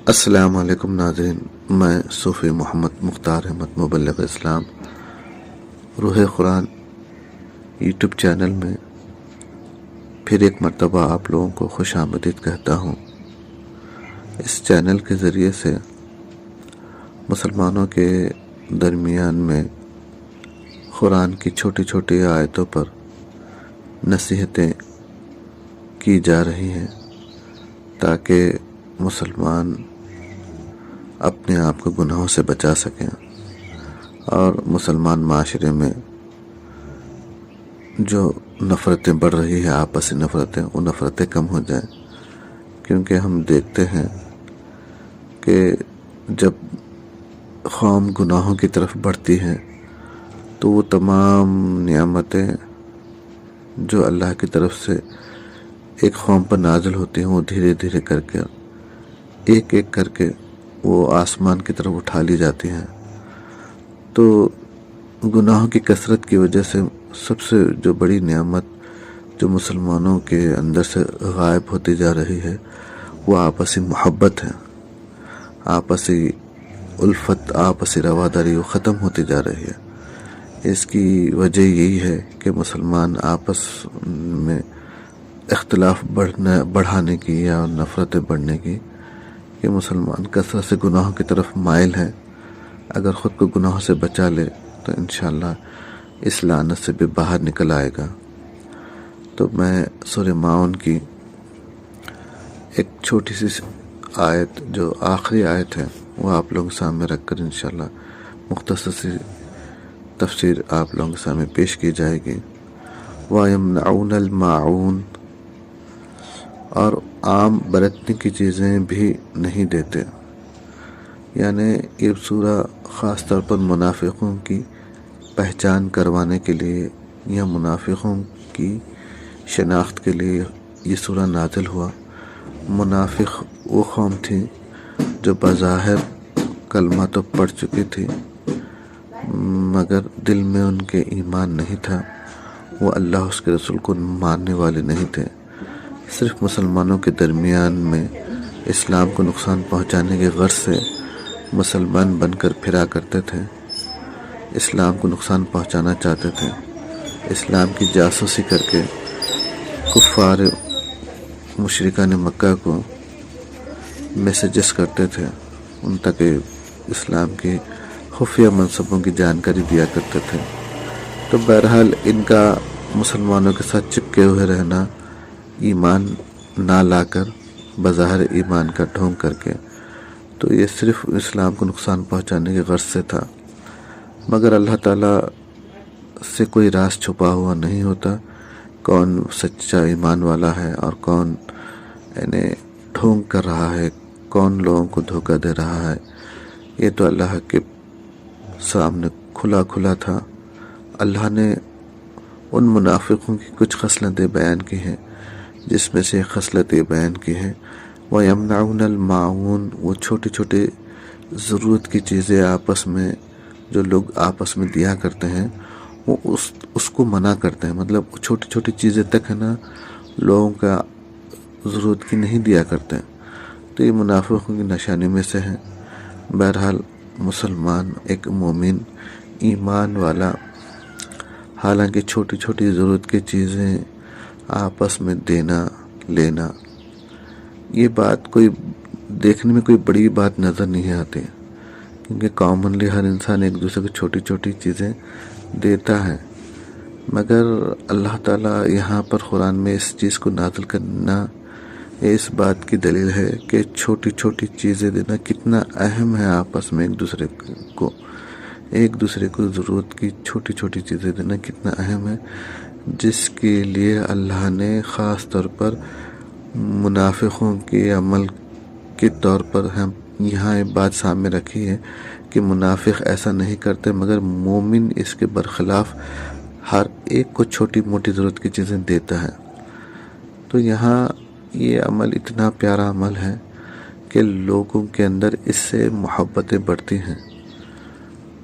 السلام علیکم ناظرین، میں صوفی محمد مختار احمد مبلغ اسلام روح قرآن یوٹیوب چینل میں پھر ایک مرتبہ آپ لوگوں کو خوش آمدید کہتا ہوں۔ اس چینل کے ذریعے سے مسلمانوں کے درمیان میں قرآن کی چھوٹی چھوٹی آیتوں پر نصیحتیں کی جا رہی ہیں تاکہ مسلمان اپنے آپ کو گناہوں سے بچا سکیں اور مسلمان معاشرے میں جو نفرتیں بڑھ رہی ہیں، آپسی نفرتیں، وہ نفرتیں کم ہو جائیں، کیونکہ ہم دیکھتے ہیں کہ جب قوم گناہوں کی طرف بڑھتی ہے تو وہ تمام نعمتیں جو اللہ کی طرف سے ایک قوم پر نازل ہوتی ہیں وہ دھیرے دھیرے کر کے ایک ایک کر کے وہ آسمان کی طرف اٹھا لی جاتی ہیں۔ تو گناہوں کی کثرت کی وجہ سے سب سے جو بڑی نعمت جو مسلمانوں کے اندر سے غائب ہوتی جا رہی ہے وہ آپسی محبت ہے، آپسی الفت، آپسی رواداری وہ ختم ہوتی جا رہی ہے۔ اس کی وجہ یہی ہے کہ مسلمان آپس میں اختلاف بڑھانے کی یا نفرتیں بڑھنے کی، کہ مسلمان کثرت سے گناہوں کی طرف مائل ہے۔ اگر خود کو گناہوں سے بچا لے تو انشاءاللہ اس لعنت سے بھی باہر نکل آئے گا۔ تو میں سورہ ماؤن کی ایک چھوٹی سی آیت جو آخری آیت ہے وہ آپ لوگوں کے سامنے رکھ کر انشاءاللہ مختصر سی تفسیر آپ لوگوں کے سامنے پیش کی جائے گی۔ وَيَمْنَعُونَ الْمَاعُونَ، اور عام برتنے کی چیزیں بھی نہیں دیتے، یعنی یہ سورہ خاص طور پر منافقوں کی پہچان کروانے کے لیے یا منافقوں کی شناخت کے لیے یہ سورہ نازل ہوا۔ منافق وہ قوم تھی جو بظاہر کلمہ تو پڑھ چکی تھی مگر دل میں ان کے ایمان نہیں تھا، وہ اللہ اس کے رسول کو ماننے والے نہیں تھے، صرف مسلمانوں کے درمیان میں اسلام کو نقصان پہنچانے کے غرض سے مسلمان بن کر پھرا کرتے تھے، اسلام کو نقصان پہنچانا چاہتے تھے، اسلام کی جاسوسی کر کے کفار مشرکان مکہ کو میسیجز کرتے تھے، ان تک اسلام کی خفیہ منصبوں کی جانکاری دیا کرتے تھے۔ تو بہرحال ان کا مسلمانوں کے ساتھ چپکے ہوئے رہنا، ایمان نہ لا کر بظاہر ایمان کا ڈھونگ کر کے، تو یہ صرف اسلام کو نقصان پہنچانے کے غرض سے تھا، مگر اللہ تعالیٰ سے کوئی راز چھپا ہوا نہیں ہوتا، کون سچا ایمان والا ہے اور کون یعنی ڈھونگ کر رہا ہے، کون لوگوں کو دھوکہ دے رہا ہے، یہ تو اللہ کے سامنے کھلا کھلا تھا۔ اللہ نے ان منافقوں کی کچھ خصلتیں بیان کی ہیں، جس میں سے ایک خصلت یہ بیان کی ہے وَيَمْنَعُونَ الْمَاعُونَ، وہ چھوٹی چھوٹی ضرورت کی چیزیں آپس میں جو لوگ آپس میں دیا کرتے ہیں وہ اس کو منع کرتے ہیں، مطلب چھوٹی چھوٹی چیزیں تک ہے نا لوگوں کا ضرورت کی نہیں دیا کرتے ہیں، تو یہ منافقوں کی نشانی میں سے ہے۔ بہرحال مسلمان ایک مومن ایمان والا حالانکہ چھوٹی چھوٹی ضرورت کی چیزیں آپس میں دینا لینا، یہ بات کوئی دیکھنے میں کوئی بڑی بات نظر نہیں آتی، کیونکہ کامنلی ہر انسان ایک دوسرے کو چھوٹی چھوٹی چیزیں دیتا ہے، مگر اللہ تعالیٰ یہاں پر قرآن میں اس چیز کو نازل کرنا اس بات کی دلیل ہے کہ چھوٹی چھوٹی چیزیں دینا کتنا اہم ہے، آپس میں ایک دوسرے کو ضرورت کی چھوٹی چھوٹی چیزیں دینا کتنا اہم ہے، جس کے لیے اللہ نے خاص طور پر منافقوں کے عمل کے طور پر ہم یہاں ایک بات سامنے رکھی ہے کہ منافق ایسا نہیں کرتے، مگر مومن اس کے برخلاف ہر ایک کو چھوٹی موٹی ضرورت کی چیزیں دیتا ہے۔ تو یہاں یہ عمل اتنا پیارا عمل ہے کہ لوگوں کے اندر اس سے محبتیں بڑھتی ہیں،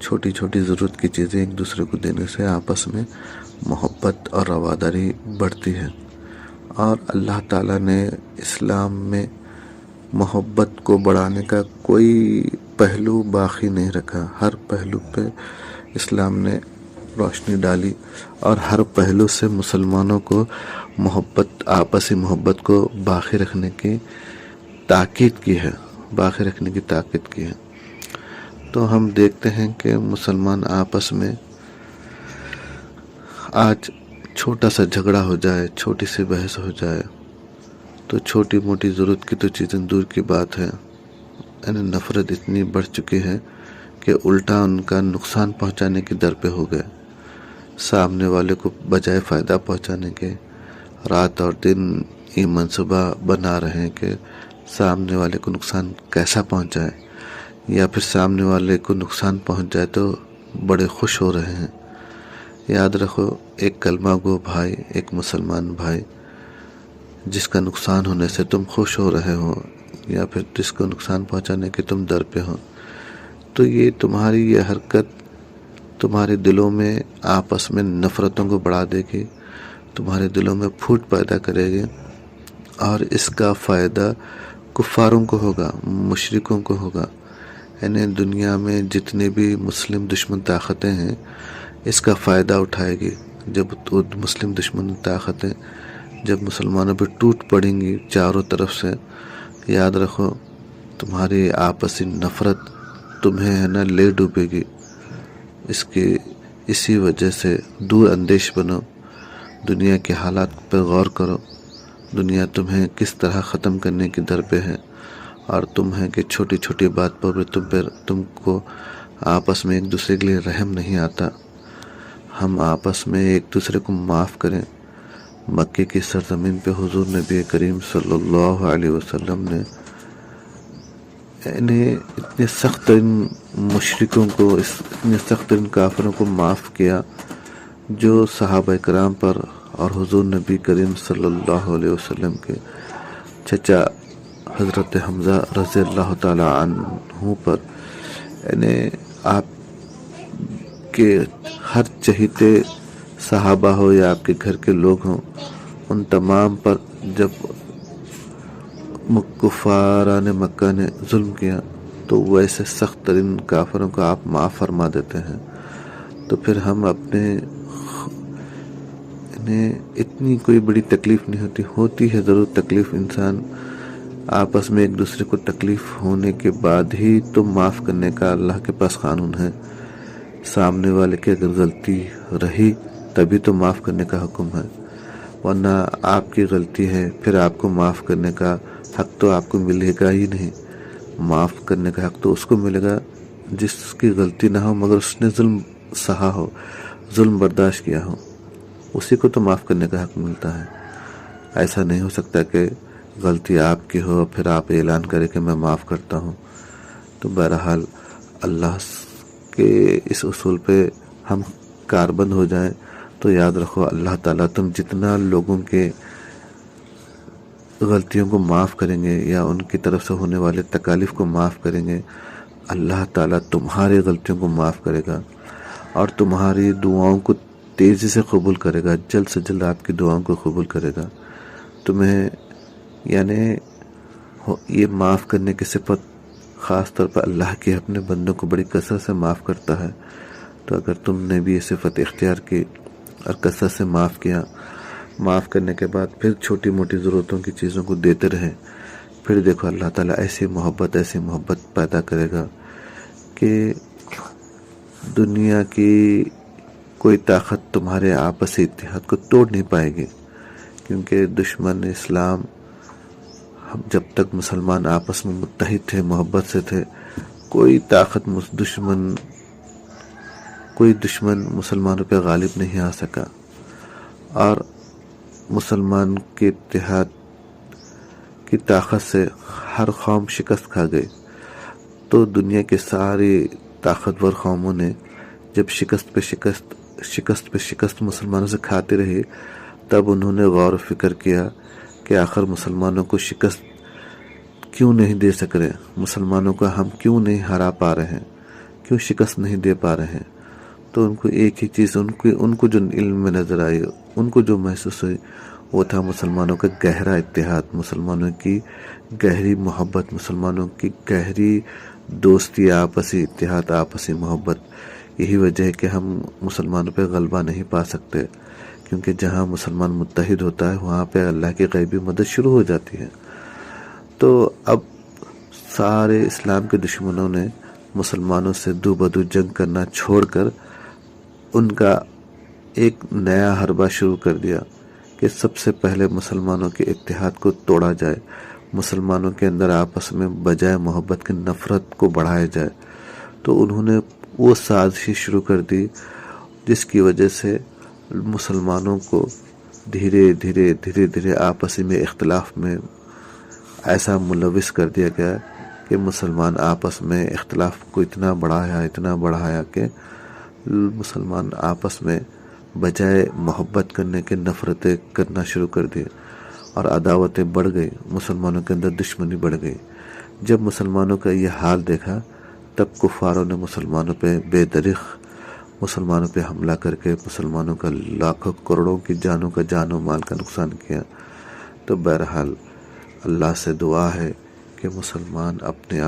چھوٹی چھوٹی ضرورت کی چیزیں ایک دوسرے کو دینے سے آپس میں محبت اور رواداری بڑھتی ہے۔ اور اللہ تعالیٰ نے اسلام میں محبت کو بڑھانے کا کوئی پہلو باقی نہیں رکھا. ہر پہلو پہ اسلام نے روشنی ڈالی اور ہر پہلو سے مسلمانوں کو محبت، آپسی محبت کو باقی رکھنے کی تاکید کی ہے، باقی رکھنے کی تاکید کی ہے. تو ہم دیکھتے ہیں کہ مسلمان آپس میں آج چھوٹا سا جھگڑا ہو جائے، چھوٹی سی بحث ہو جائے تو چھوٹی موٹی ضرورت کی تو چیزیں دور کی بات ہے، یعنی نفرت اتنی بڑھ چکی ہے کہ الٹا ان کا نقصان پہنچانے کی در پہ ہو گئے. سامنے والے کو بجائے فائدہ پہنچانے کے رات اور دن یہ منصوبہ بنا رہے ہیں کہ سامنے والے کو نقصان کیسا پہنچائے، یا پھر سامنے والے کو نقصان پہنچ جائے تو بڑے خوش ہو رہے ہیں. یاد رکھو، ایک کلمہ گو بھائی، ایک مسلمان بھائی جس کا نقصان ہونے سے تم خوش ہو رہے ہو، یا پھر جس کو نقصان پہنچانے کے تم در پہ ہو، تو یہ تمہاری یہ حرکت تمہارے دلوں میں آپس میں نفرتوں کو بڑھا دے گی، تمہارے دلوں میں پھوٹ پیدا کرے گی، اور اس کا فائدہ کفاروں کو ہوگا، مشرکوں کو ہوگا. یعنی دنیا میں جتنے بھی مسلم دشمن طاقتیں ہیں اس کا فائدہ اٹھائے گی. جب مسلم دشمن طاقتیں جب مسلمانوں پہ ٹوٹ پڑیں گی چاروں طرف سے، یاد رکھو تمہاری آپسی نفرت تمہیں ہے نا لے ڈوبے گی. اسی وجہ سے دور اندیش بنو، دنیا کے حالات پر غور کرو، دنیا تمہیں کس طرح ختم کرنے کی در پہ ہے، اور تم ہے کہ چھوٹی چھوٹی بات پر تم کو آپس میں ایک دوسرے کے لیے رحم نہیں آتا. ہم آپس میں ایک دوسرے کو معاف کریں. مکے کی سرزمین پہ حضور نبی کریم صلی اللہ علیہ وسلم نے اتنے سخت ترین مشرکوں کو، اتنے سخت ترین کافروں کو معاف کیا جو صحابہ کرام پر اور حضور نبی کریم صلی اللہ علیہ وسلم کے چچا حضرت حمزہ رضی اللہ تعالی عنہ پر، یعنی آپ کے ہر چہیتے صحابہ ہو یا آپ کے گھر کے لوگ ہوں، ان تمام پر جب کفاران مکہ نے ظلم کیا تو ویسے سخت ترین کافروں کو آپ معاف فرما دیتے ہیں. تو پھر ہم اپنے اتنی کوئی بڑی تکلیف نہیں ہوتی ہے ضرور تکلیف، انسان آپس میں ایک دوسرے کو تکلیف ہونے کے بعد ہی تو معاف کرنے کا اللہ کے پاس قانون ہے. سامنے والے کی اگر غلطی رہی تبھی تو معاف کرنے کا حکم ہے، ورنہ آپ کی غلطی ہے پھر آپ کو معاف کرنے کا حق تو آپ کو ملے گا ہی نہیں. معاف کرنے کا حق تو اس کو ملے گا جس کی غلطی نہ ہو مگر اس نے ظلم سہا ہو، ظلم برداشت کیا ہو، اسی کو تو معاف کرنے کا حق ملتا ہے. ایسا نہیں ہو سکتا کہ غلطی آپ کی ہو پھر آپ اعلان کریں کہ میں معاف کرتا ہوں. تو بہرحال اللہ کے اس اصول پہ ہم کاربند ہو جائیں تو یاد رکھو اللہ تعالیٰ تم جتنا لوگوں کے غلطیوں کو معاف کریں گے یا ان کی طرف سے ہونے والے تکالیف کو معاف کریں گے، اللہ تعالیٰ تمہاری غلطیوں کو معاف کرے گا اور تمہاری دعاؤں کو تیزی سے قبول کرے گا، جلد سے جلد آپ کی دعاؤں کو قبول کرے گا. تمہیں یعنی یہ معاف کرنے کی صفت خاص طور پر اللہ کے اپنے بندوں کو بڑی کثرت سے معاف کرتا ہے. تو اگر تم نے بھی یہ صفت اختیار کی اور کثرت سے معاف کیا، معاف کرنے کے بعد پھر چھوٹی موٹی ضرورتوں کی چیزوں کو دیتے رہے، پھر دیکھو اللہ تعالیٰ ایسی محبت پیدا کرے گا کہ دنیا کی کوئی طاقت تمہارے آپسی اتحاد کو توڑ نہیں پائے گی. کیونکہ دشمن اسلام جب تک مسلمان آپس میں متحد تھے، محبت سے تھے، کوئی طاقت کوئی دشمن مسلمانوں پہ غالب نہیں آ سکا. اور مسلمان کے اتحاد کی طاقت سے ہر قوم شکست کھا گئی. تو دنیا کے ساری طاقتور قوموں نے جب شکست پہ شکست مسلمانوں سے کھاتے رہے، تب انہوں نے غور و فکر کیا کہ آخر مسلمانوں کو شکست کیوں نہیں دے سک رہے، مسلمانوں کو ہم کیوں نہیں ہرا پا رہے ہیں، کیوں شکست نہیں دے پا رہے ہیں. تو ان کو ایک ہی چیز، ان کو جو علم میں نظر آئی، ان کو جو محسوس ہوئی، وہ تھا مسلمانوں کا گہرا اتحاد، مسلمانوں کی گہری محبت، مسلمانوں کی گہری دوستی، آپسی اتحاد، آپسی محبت۔ یہی وجہ ہے کہ ہم مسلمانوں پہ غلبہ نہیں پا سکتے، کیونکہ جہاں مسلمان متحد ہوتا ہے وہاں پہ اللہ کی غیبی مدد شروع ہو جاتی ہے۔ تو اب سارے اسلام کے دشمنوں نے مسلمانوں سے دو بدو جنگ کرنا چھوڑ کر ان کا ایک نیا حربہ شروع کر دیا کہ سب سے پہلے مسلمانوں کے اتحاد کو توڑا جائے، مسلمانوں کے اندر آپس میں بجائے محبت کی نفرت کو بڑھایا جائے۔ تو انہوں نے وہ سازش شروع کر دی جس کی وجہ سے مسلمانوں کو دھیرے دھیرے آپسی میں اختلاف میں ایسا ملوث کر دیا گیا کہ مسلمان آپس میں اختلاف کو اتنا بڑھایا کہ مسلمان آپس میں بجائے محبت کرنے کے نفرتیں کرنا شروع کر دی اور عداوتیں بڑھ گئی، مسلمانوں کے اندر دشمنی بڑھ گئی۔ جب مسلمانوں کا یہ حال دیکھا تب کفاروں نے مسلمانوں پہ بے دریغ مسلمانوں پہ حملہ کر کے مسلمانوں کا لاکھوں کروڑوں کی جانوں کا جان و مال کا نقصان کیا۔ تو بہرحال اللہ سے دعا ہے کہ مسلمان اپنے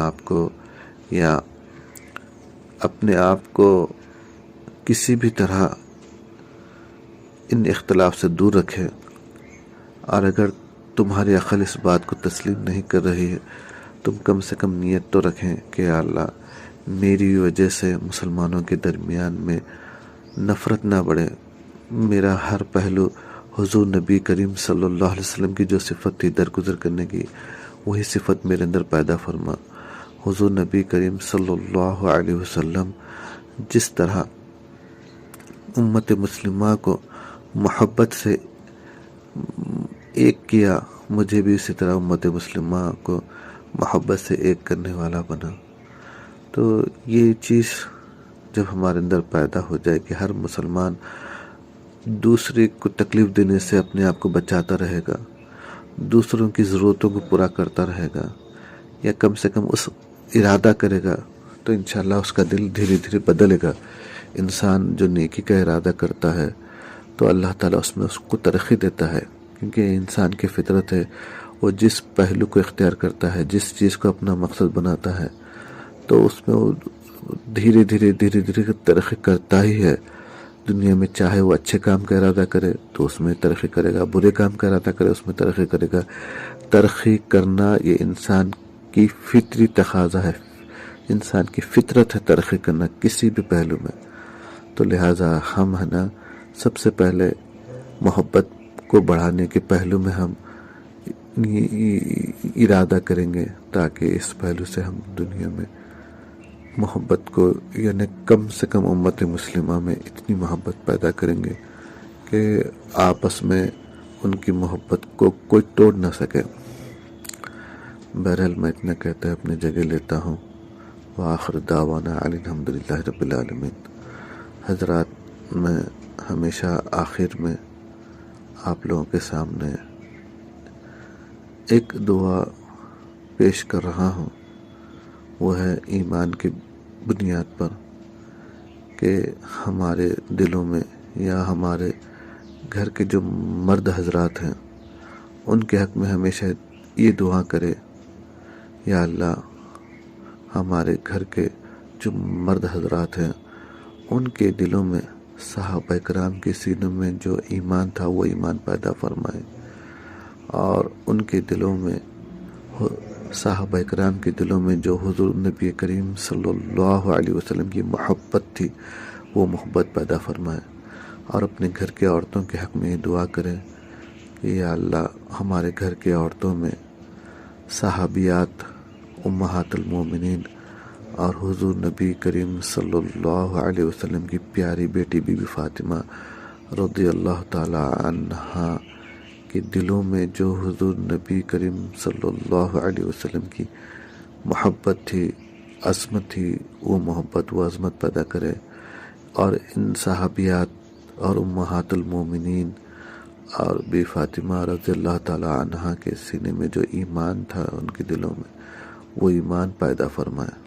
آپ کو کسی بھی طرح ان اختلاف سے دور رکھے، اور اگر تمہاری عقل اس بات کو تسلیم نہیں کر رہی ہے تم کم سے کم نیت تو رکھیں کہ یا اللہ میری وجہ سے مسلمانوں کے درمیان میں نفرت نہ بڑھے، میرا ہر پہلو حضور نبی کریم صلی اللہ علیہ وسلم کی جو صفت تھی درگزر کرنے کی، وہی صفت میرے اندر پیدا فرما۔ حضور نبی کریم صلی اللہ علیہ وسلم جس طرح امت مسلمہ کو محبت سے ایک کیا، مجھے بھی اسی طرح امت مسلمہ کو محبت سے ایک کرنے والا بنا۔ تو یہ چیز جب ہمارے اندر پیدا ہو جائے کہ ہر مسلمان دوسرے کو تکلیف دینے سے اپنے آپ کو بچاتا رہے گا، دوسروں کی ضرورتوں کو پورا کرتا رہے گا، یا کم سے کم اس ارادہ کرے گا، تو انشاءاللہ اس کا دل دھیرے دھیرے بدلے گا۔ انسان جو نیکی کا ارادہ کرتا ہے تو اللہ تعالیٰ اس میں اس کو ترقی دیتا ہے، کیونکہ انسان کی فطرت ہے، وہ جس پہلو کو اختیار کرتا ہے، جس چیز کو اپنا مقصد بناتا ہے تو اس میں وہ دھیرے دھیرے ترقی کرتا ہی ہے۔ دنیا میں چاہے وہ اچھے کام کا ارادہ کرے تو اس میں ترقی کرے گا، برے کام کا ارادہ کرے اس میں ترقی کرے گا۔ ترقی کرنا یہ انسان کی فطری تقاضا ہے، انسان کی فطرت ہے ترقی کرنا کسی بھی پہلو میں۔ تو لہٰذا ہم سب سے پہلے محبت کو بڑھانے کے پہلو میں ہم ارادہ کریں گے، تاکہ اس پہلو سے ہم دنیا میں محبت کو، یعنی کم سے کم امت مسلمہ میں اتنی محبت پیدا کریں گے کہ آپس میں ان کی محبت کو کوئی توڑ نہ سکے۔ بہرحال میں اتنا کہتا ہے اپنی جگہ لیتا ہوں۔ وآخر دعوانا الحمدللہ رب العالمین۔ حضرات، میں ہمیشہ آخر میں آپ لوگوں کے سامنے ایک دعا پیش کر رہا ہوں، وہ ہے ایمان کی بنیاد پر کہ ہمارے دلوں میں یا ہمارے گھر کے جو مرد حضرات ہیں ان کے حق میں ہمیشہ یہ دعا کرے، یا اللہ ہمارے گھر کے جو مرد حضرات ہیں ان کے دلوں میں صحابہ کرام کے سینوں میں جو ایمان تھا وہ ایمان پیدا فرمائے، اور ان کے دلوں میں صحابہ کرام کے دلوں میں جو حضور نبی کریم صلی اللہ علیہ وسلم کی محبت تھی وہ محبت پیدا فرمائے، اور اپنے گھر کے عورتوں کے حق میں یہ دعا کریں کہ یا اللہ ہمارے گھر کے عورتوں میں صحابیات امہات المومنین اور حضور نبی کریم صلی اللہ علیہ وسلم کی پیاری بیٹی بی بی فاطمہ رضی اللہ تعالی عنہا کے دلوں میں جو حضور نبی کریم صلی اللہ علیہ وسلم کی محبت تھی، عظمت تھی، وہ محبت و عظمت پیدا کرے، اور ان صحابیات اور امہات المومنین اور بی فاطمہ رضی اللہ تعالی عنہا کے سینے میں جو ایمان تھا ان کے دلوں میں وہ ایمان پیدا فرمائے۔